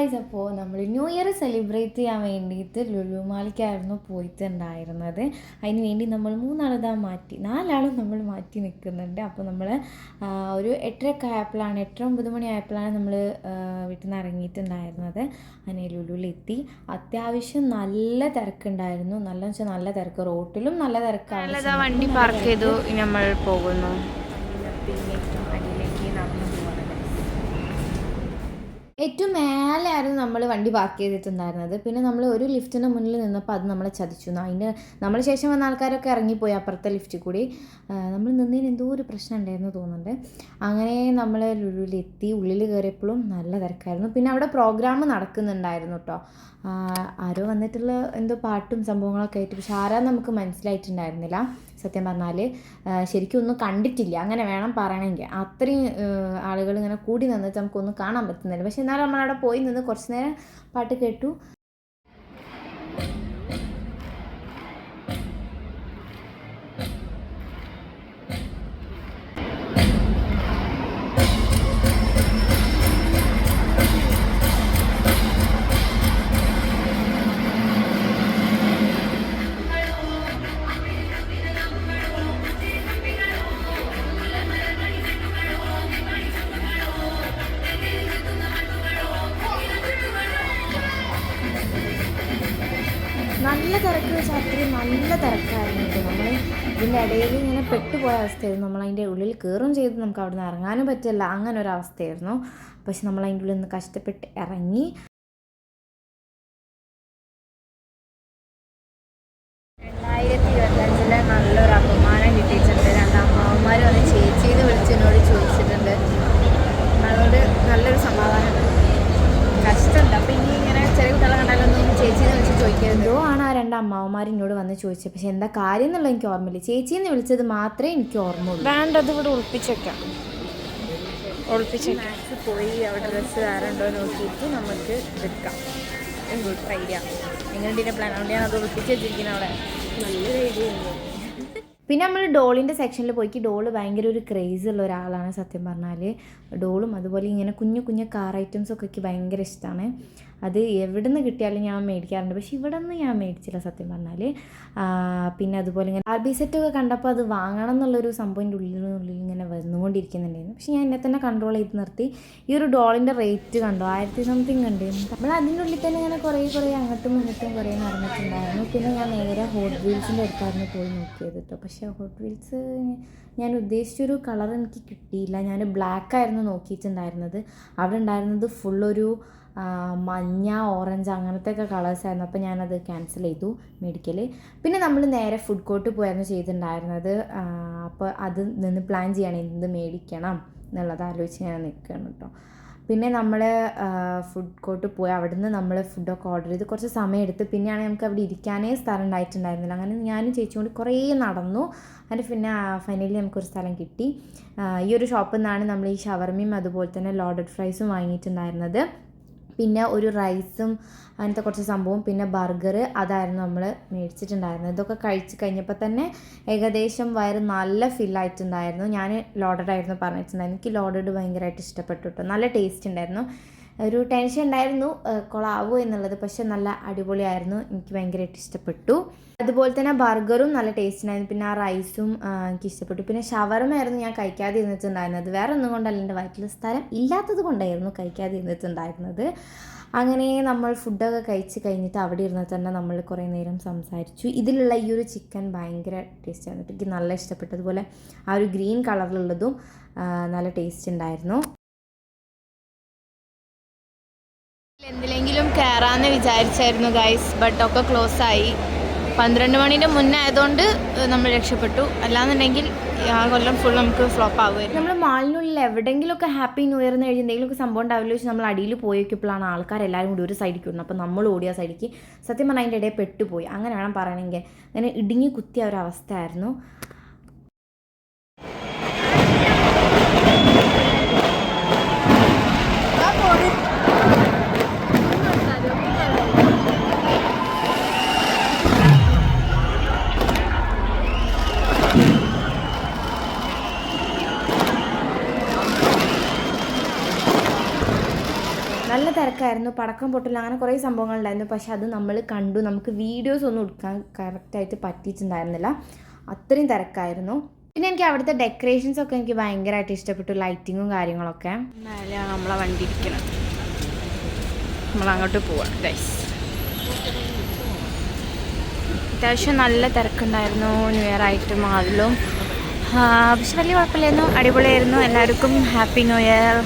Guys, അപ്പോൾ നമ്മൾ new year celebrate ചെയ്യാൻ വേണ്ടിയിട്ട് ലുലു മാളിക്കായിരുന്നു പോയിട്ടുണ്ടായിരുന്നത്. അതിന് വേണ്ടി നമ്മൾ 3 ആളിതാ മാറ്റി 4 ആളും നമ്മൾ മാറ്റി നിൽക്കുന്നുണ്ട്. അപ്പോൾ നമ്മൾ ഒരു 8:30 ആയപ്പോഴാണ് 8-9 മണി ആയപ്പോഴാണ് നമ്മൾ വീട്ടിൽ നിന്ന് ഇറങ്ങിയിട്ടുണ്ടായിരുന്നത്. അങ്ങനെ ലുലുവിലെത്തി. അത്യാവശ്യം നല്ല തിരക്കുണ്ടായിരുന്നു. നല്ല വെച്ചാൽ നല്ല തിരക്ക്, റോട്ടിലും നല്ല തിരക്കാണ്. വണ്ടി പാർക്ക് ചെയ്തു, നമ്മൾ പോകുന്നു. ഏറ്റവും മേലെ ആയിരുന്നു നമ്മൾ വണ്ടി പാർക്ക് ചെയ്തിട്ടുണ്ടായിരുന്നത്. പിന്നെ നമ്മൾ ഒരു ലിഫ്റ്റിൻ്റെ മുന്നിൽ നിന്നപ്പോൾ അത് നമ്മളെ ചതിച്ചു. അതിന് നമ്മൾ ശേഷം വന്ന ആൾക്കാരൊക്കെ ഇറങ്ങിപ്പോയി അപ്പുറത്തെ ലിഫ്റ്റിൽ കൂടി. നമ്മൾ നിന്നതിന് എന്തോ ഒരു പ്രശ്നം ഉണ്ടായിരുന്നു തോന്നുന്നുണ്ട്. അങ്ങനെ നമ്മൾ ലുലുവിലെത്തി. ഉള്ളിൽ കയറിയപ്പോഴും നല്ല തിരക്കായിരുന്നു. പിന്നെ അവിടെ പ്രോഗ്രാം നടക്കുന്നുണ്ടായിരുന്നു കേട്ടോ. ആരോ വന്നിട്ടുള്ള എന്തോ പാട്ടും സംഭവങ്ങളൊക്കെ ആയിട്ട്, പക്ഷെ ആരാന്ന് നമുക്ക് മനസ്സിലായിട്ടുണ്ടായിരുന്നില്ല. സത്യം പറഞ്ഞാൽ ശരിക്കും ഒന്നും കണ്ടിട്ടില്ല, അങ്ങനെ വേണം പറയണമെങ്കിൽ. അത്രയും ആളുകൾ ഇങ്ങനെ കൂടി നിന്നിട്ട് നമുക്കൊന്നും കാണാൻ പറ്റുന്നില്ല. പക്ഷെ എന്നാലും നമ്മളവിടെ പോയി നിന്ന് കുറച്ച് നേരം പാട്ട് കേട്ടു. നല്ല തിരക്ക് വെച്ചാൽ അത്രയും നല്ല തിരക്കായിരുന്നു കേട്ടോ. നമ്മൾ ഇതിൻ്റെ ഇടയിൽ ഇങ്ങനെ പെട്ടുപോയ അവസ്ഥയായിരുന്നു. നമ്മളതിൻ്റെ ഉള്ളിൽ കയറും ചെയ്ത് നമുക്ക് അവിടെ നിന്ന് ഇറങ്ങാനും പറ്റില്ല, അങ്ങനെ ഒരു അവസ്ഥയായിരുന്നു. പക്ഷെ നമ്മൾ അതിൻ്റെ ഉള്ളിൽ നിന്ന് കഷ്ടപ്പെട്ട് ഇറങ്ങി. 2025 നല്ലൊരു അപമാനം കിട്ടിയിട്ടുണ്ട്. 2 അമ്മാവന്മാർ വന്ന് ചേച്ചീന്ന് വിളിച്ചെന്നോട് ചോദിച്ചിട്ടുണ്ട്. അതുകൊണ്ട് നല്ലൊരു സമാധാനമുണ്ട്. കഷ്ടമുണ്ട്. അപ്പം ഇനി ഇങ്ങനെ ചെറിയ കുട്ടികളെ കണ്ടാലൊന്നും ചേച്ചീന്ന് വിളിച്ച് ചോദിക്കരുത്. എന്തോ ആണ് ആ 2 അമ്മാവന്മാർ എന്നോട് വന്ന് ചോദിച്ചത്. പക്ഷെ എന്താ കാര്യം എന്നുള്ളത് എനിക്ക് ഓർമ്മയില്ല. ചേച്ചീന്ന് വിളിച്ചത് മാത്രമേ എനിക്ക് ഓർമ്മയുള്ളൂ. വേണ്ടത് ഇവിടെ ഒളിപ്പിച്ചേക്കാം. മാക്സ് പോയി അവിടെ ഡ്രസ്സ് വേറുണ്ടോ നോക്കിയിട്ട് നമുക്ക് എടുക്കാം. Good idea. എങ്ങനെയുണ്ട് പ്ലാൻ? അതുകൊണ്ട് ഞാൻ അത് ഒളിപ്പിച്ച് വെച്ചിരിക്കുന്നത് അവിടെ. നല്ലൊരു ഐഡിയ ഉണ്ട്. പിന്നെ നമ്മൾ ഡോളിൻ്റെ സെക്ഷനിൽ പോയി. ഡോള് ഭയങ്കര ഒരു ക്രേസ് ഉള്ള ഒരാളാണ് സത്യം പറഞ്ഞാൽ. ഡോളും അതുപോലെ ഇങ്ങനെ കുഞ്ഞു കുഞ്ഞു കാർ ഐറ്റംസൊക്കെ എനിക്ക് ഭയങ്കര ഇഷ്ടമാണ്. അത് എവിടെ നിന്ന് കിട്ടിയാലും ഞാൻ മേടിക്കാറുണ്ട്. പക്ഷെ ഇവിടെ നിന്ന് ഞാൻ മേടിച്ചില്ല സത്യം പറഞ്ഞാൽ. പിന്നെ അതുപോലെ ഇങ്ങനെ ആർബി സെറ്റൊക്കെ കണ്ടപ്പോൾ അത് വാങ്ങണം എന്നുള്ളൊരു സംഭവത്തിൻ്റെ ഉള്ളിൽ ഇങ്ങനെ വന്നുകൊണ്ടിരിക്കുന്നുണ്ടായിരുന്നു. പക്ഷെ ഞാൻ എന്നെ തന്നെ കൺട്രോൾ ചെയ്ത് നിർത്തി. ഈ ഒരു ഡോളിൻ്റെ റേറ്റ് കണ്ടോ, 1000 സംതിങ് ഉണ്ട്. നമ്മൾ അതിൻ്റെ ഉള്ളിൽ തന്നെ ഇങ്ങനെ കുറേ അങ്ങോട്ടും ഇങ്ങോട്ടും കുറേ നടന്നിട്ടുണ്ടായിരുന്നു. പിന്നെ ഞാൻ നേരെ ഹോട്ട് വീൽസിൻ്റെ അടുത്തായിരുന്നു പോയി നോക്കിയത് കേട്ടോ. പക്ഷേ ഹോട്ട് വീൽസ് ഞാൻ ഉദ്ദേശിച്ചൊരു കളർ എനിക്ക് കിട്ടിയില്ല. ഞാൻ ബ്ലാക്ക് ആയിരുന്നു നോക്കിയിട്ടുണ്ടായിരുന്നത്. അവിടെ ഉണ്ടായിരുന്നത് ഫുള്ളൊരു മഞ്ഞ, ഓറഞ്ച് അങ്ങനത്തെ ഒക്കെ കളേഴ്സായിരുന്നു. അപ്പോൾ ഞാനത് ക്യാൻസൽ ചെയ്തു മേടിക്കൽ. പിന്നെ നമ്മൾ നേരെ ഫുഡ് കോർട്ട് പോയായിരുന്നു ചെയ്തിട്ടുണ്ടായിരുന്നത്. അപ്പോൾ അത് നിന്ന് പ്ലാൻ ചെയ്യണം എന്ത് മേടിക്കണം എന്നുള്ളത് ആലോചിച്ച് ഞാൻ നിൽക്കുകയാണ് കേട്ടോ. പിന്നെ നമ്മൾ ഫുഡ് കോർട്ട് പോയി അവിടുന്ന് നമ്മൾ ഫുഡൊക്കെ ഓർഡർ ചെയ്ത് കുറച്ച് സമയം എടുത്ത്. പിന്നെയാണ് നമുക്ക് അവിടെ ഇരിക്കാനേ സ്ഥലം ഉണ്ടായിട്ടുണ്ടായിരുന്നില്ല. അങ്ങനെ ഞാനും ചേച്ചിയും കൂടി കുറേ നടന്നു. അതിന് പിന്നെ ഫൈനലി നമുക്കൊരു സ്ഥലം കിട്ടി. ഈ ഒരു ഷോപ്പിൽ നിന്നാണ് നമ്മൾ ഈ ഷവർമയും അതുപോലെ തന്നെ ലോഡഡ് ഫ്രൈസും വാങ്ങിയിട്ടുണ്ടായിരുന്നത്. പിന്നെ ഒരു റൈസും അങ്ങനത്തെ കുറച്ച് സംഭവം, പിന്നെ ബർഗർ, അതായിരുന്നു നമ്മൾ മേടിച്ചിട്ടുണ്ടായിരുന്നത്. ഇതൊക്കെ കഴിച്ച് കഴിഞ്ഞപ്പോൾ തന്നെ ഏകദേശം വയറ് നല്ല ഫില്ലായിട്ടുണ്ടായിരുന്നു. ഞാൻ ലോഡഡ് ആയിരുന്നു പറഞ്ഞിട്ടുണ്ടായിരുന്നു. എനിക്ക് ലോഡഡ് ഭയങ്കരമായിട്ട് ഇഷ്ടപ്പെട്ടു കേട്ടോ. നല്ല ടേസ്റ്റ് ഉണ്ടായിരുന്നു. ഒരു ടെൻഷൻ ഉണ്ടായിരുന്നു കൊളാവോ എന്നുള്ളത്, പക്ഷെ നല്ല അടിപൊളിയായിരുന്നു. എനിക്ക് ഭയങ്കരമായിട്ട് ഇഷ്ടപ്പെട്ടു. അതുപോലെ തന്നെ ബർഗറും നല്ല ടേസ്റ്റ് ഉണ്ടായിരുന്നു. പിന്നെ ആ റൈസും എനിക്ക് ഇഷ്ടപ്പെട്ടു. പിന്നെ ഷവർമയായിരുന്നു ഞാൻ കഴിക്കാതെ ഇരുന്നിട്ടുണ്ടായിരുന്നത്. വേറെ ഒന്നും കൊണ്ടല്ല, എൻ്റെ വയറ്റിൽ സ്ഥലം ഇല്ലാത്തത് കൊണ്ടായിരുന്നു കഴിക്കാതെ ഇരുന്നിട്ടുണ്ടായിരുന്നത്. അങ്ങനെ നമ്മൾ ഫുഡൊക്കെ കഴിച്ച് കഴിഞ്ഞിട്ട് അവിടെ ഇരുന്നിട്ട് തന്നെ നമ്മൾ കുറേ നേരം സംസാരിച്ചു. ഇതിലുള്ള ഈ ഒരു ചിക്കൻ ഭയങ്കര ടേസ്റ്റ് ആയിരുന്നു. എനിക്ക് നല്ല ഇഷ്ടപ്പെട്ടു. അതുപോലെ ആ ഒരു ഗ്രീൻ കളറിലുള്ളതും നല്ല ടേസ്റ്റ് ഉണ്ടായിരുന്നു. എന്തിലെങ്കിലും കയറാമെന്ന് വിചാരിച്ചായിരുന്നു ഗൈസ്, ബട്ട് ഒക്കെ ക്ലോസ് ആയി. 12 മണിൻ്റെ മുന്നേ ആയതുകൊണ്ട് നമ്മൾ രക്ഷപ്പെട്ടു. അല്ലാന്നുണ്ടെങ്കിൽ ആ കൊല്ലം ഫുൾ നമുക്ക് ഫ്ലോപ്പ് ആവുമായിരുന്നു. നമ്മൾ മാളിനുള്ളിൽ എവിടെയെങ്കിലുമൊക്കെ ഹാപ്പി ന്യൂ ഇയർ എന്ന് എഴുതി എന്തെങ്കിലുമൊക്കെ സംഭവം ഉണ്ടാവില്ല വെച്ച് നമ്മൾ അടിയിൽ പോയി വയ്ക്കുമ്പോഴാണ് ആൾക്കാരെല്ലാവരും കൂടി ഒരു സൈഡിലേക്ക് വിടുന്നത്. അപ്പോൾ നമ്മൾ ഓടിയ സൈഡിലേക്ക് സത്യം പറഞ്ഞാൽ അതിൻ്റെ ഇടയിൽ പെട്ടുപോയി. അങ്ങനെ വേണം പറയണമെങ്കിൽ. അങ്ങനെ ഇടുങ്ങി കുത്തിയ ഒരവസ്ഥയായിരുന്നു. നല്ല തിരക്കായിരുന്നു. പടക്കം പൊട്ടില്ല അങ്ങനെ കുറേ സംഭവങ്ങളുണ്ടായിരുന്നു. പക്ഷെ അത് നമ്മൾ കണ്ടു. നമുക്ക് വീഡിയോസ് ഒന്നും എടുക്കാൻ കറക്റ്റായിട്ട് പറ്റിയിട്ടുണ്ടായിരുന്നില്ല, അത്രയും തിരക്കായിരുന്നു. പിന്നെ എനിക്ക് അവിടുത്തെ ഡെക്കറേഷൻസ് ഒക്കെ എനിക്ക് ഭയങ്കരമായിട്ട് ഇഷ്ടപ്പെട്ടു, ലൈറ്റിങ്ങും കാര്യങ്ങളൊക്കെ. മേലെയാണ് നമ്മളെ വണ്ടി ഇരിക്കുന്നത്. നമ്മളങ്ങോട്ട് പോവാണ് ഗൈസ്. അത്യാവശ്യം നല്ല തിരക്കുണ്ടായിരുന്നു ന്യൂ ഇയർ ആയിട്ട് മാളിലും. പക്ഷെ വലിയ കുഴപ്പമില്ലായിരുന്നു, അടിപൊളിയായിരുന്നു. എല്ലാവർക്കും ഹാപ്പി ന്യൂ ഇയർ.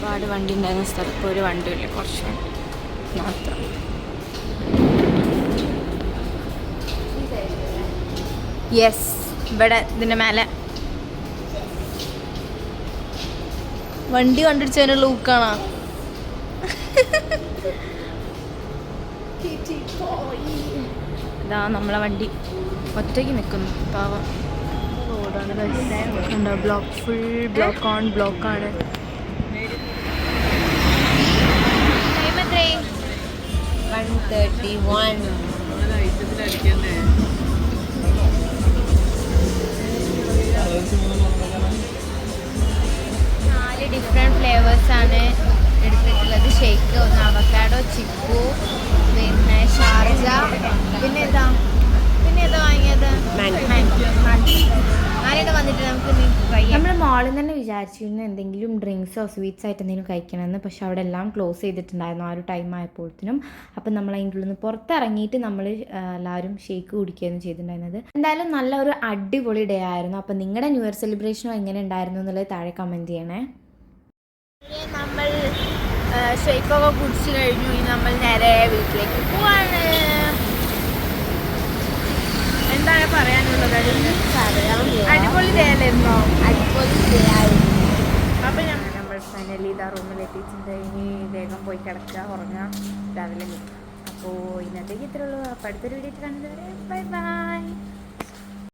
ഒരുപാട് വണ്ടി ഉണ്ടായിരുന്ന സ്ഥലത്ത് ഇപ്പോൾ ഒരു വണ്ടിയില്ല, കുറച്ച് മാത്രം. യെസ്, ഇവിടെ ഇതിൻ്റെ മേലെ വണ്ടി കണ്ടിടിച്ചതിനുള്ള ഊക്കാണോ? ഇതാ നമ്മളെ വണ്ടി ഒറ്റയ്ക്ക് നിൽക്കുന്നു, പാവം. റോഡാണ് ബ്ലോക്ക്, ഫുൾ ബ്ലോക്ക് ഓൺ ബ്ലോക്കാണ്. ടൈം എത്രയായി? 1:31. നാല് ഡിഫറെൻറ്റ് ഫ്ലേവേഴ്സാണ് എടുത്തിട്ടുള്ളത്. ഷേക്ക്, ഒന്ന് അവക്കാഡോ, ചിക്കു, പിന്നെ ഷാർജ, പിന്നെ ഏതാ വാങ്ങിയത്? ആരുടെ വന്നിട്ട് നമുക്ക് ട്രൈ ചെയ്യാം. നമ്മൾ മാളിൽ തന്നെ വിചാരിച്ചിരുന്നു എന്തെങ്കിലും ഡ്രിങ്ക്സോ സ്വീറ്റ്സ് ആയിട്ട് എന്തെങ്കിലും കഴിക്കണമെന്ന്. പക്ഷെ അവിടെ എല്ലാം ക്ലോസ് ചെയ്തിട്ടുണ്ടായിരുന്നു ആ ഒരു ടൈം ആയപ്പോഴത്തേനും. അപ്പം നമ്മൾ അതിൻ്റെ ഉള്ളിൽ നിന്ന് പുറത്തിറങ്ങിയിട്ട് നമ്മൾ എല്ലാവരും ഷേക്ക് കുടിക്കുകയായിരുന്നു ചെയ്തിട്ടുണ്ടായിരുന്നത്. എന്തായാലും നല്ലൊരു അടിപൊളി ഡേ ആയിരുന്നു. അപ്പം നിങ്ങളുടെ ന്യൂ ഇയർ സെലിബ്രേഷനോ എങ്ങനെ ഉണ്ടായിരുന്നു എന്നുള്ളത് താഴെ കമൻറ്റ് ചെയ്യണേ. നമ്മൾ ഷേക്കൊക്കെ കുടിച്ച് കഴിഞ്ഞു. ഇനി നമ്മൾ നേരെ വീട്ടിലേക്ക് പോവാണ്. എന്താണ് പറയാനുള്ളത്? അടിപൊളി ഡേ അല്ലായിരുന്നോ? അടിപൊളി ഡേ ആയിരുന്നു. അപ്പം നമ്മൾ ഫൈനലി ഇതാ റൂമിലെത്തിയിട്ടുണ്ട്. ഇനി വേഗം പോയി കിടക്കുക, ഉറങ്ങുക, രാവിലെ നിൽക്കുക. അപ്പോൾ ഇന്നത്തേക്ക് ഇത്രയുള്ളൂ. അപ്പോൾ അടുത്തൊരു വീഡിയോ കണ്ടവരെ